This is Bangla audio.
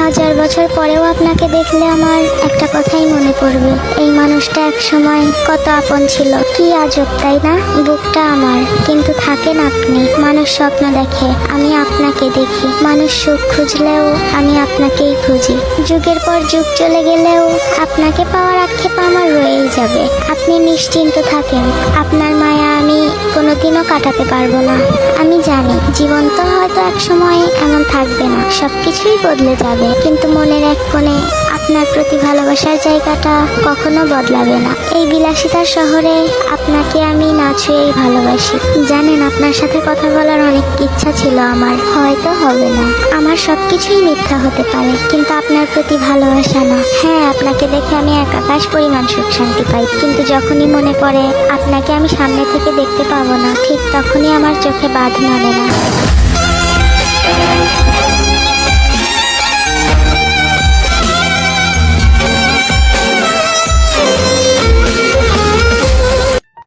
হাজার বছর পরেও আপনাকে দেখলে আমার একটা কথাই মনে পড়বে, এই মানুষটা এক সময় কত আপন ছিল। কি আজব তাই না? বুকটা আমার, কিন্তু থাকেন আপনি। মানুষ স্বপ্ন দেখে, আমি আপনাকে দেখি। মানুষ সুখ খুঁজলেও আমি আপনাকেই খুঁজি। যুগের পর যুগ চলে গেলেও আপনাকে পাওয়ার আক্ষেপ আমার রয়েই যাবে। আপনি নিশ্চিন্ত থাকেন, আপনার মায়া আমি কোনোদিনও কাটাতে পারবো না। আমি জানি জীবন তো হয়তো এক সময় এমন থাকবে না, সবকিছুই বদলে যাবে, কিন্তু মনের এক কোণে আপনার প্রতি ভালোবাসার জায়গাটা কখনো বদলাবে না। এই বিলাসিতার শহরে আপনাকে আমি না ছুঁয়েই ভালোবাসি। জানেন, আপনার সাথে কথা বলার অনেক ইচ্ছা ছিল আমার, হয়তো হবে না। আমার সবকিছুই মিথ্যা হতে পারে, কিন্তু আপনার প্রতি ভালোবাসা না। হ্যাঁ, আপনাকে দেখে আমি এক আকাশ পরিমাণ সুখ শান্তি পাই, কিন্তু যখনই মনে পড়ে আপনাকে আমি সামনে থেকে দেখতে পাবো না, ঠিক তখনই আমার চোখে বাঁধ নামে না।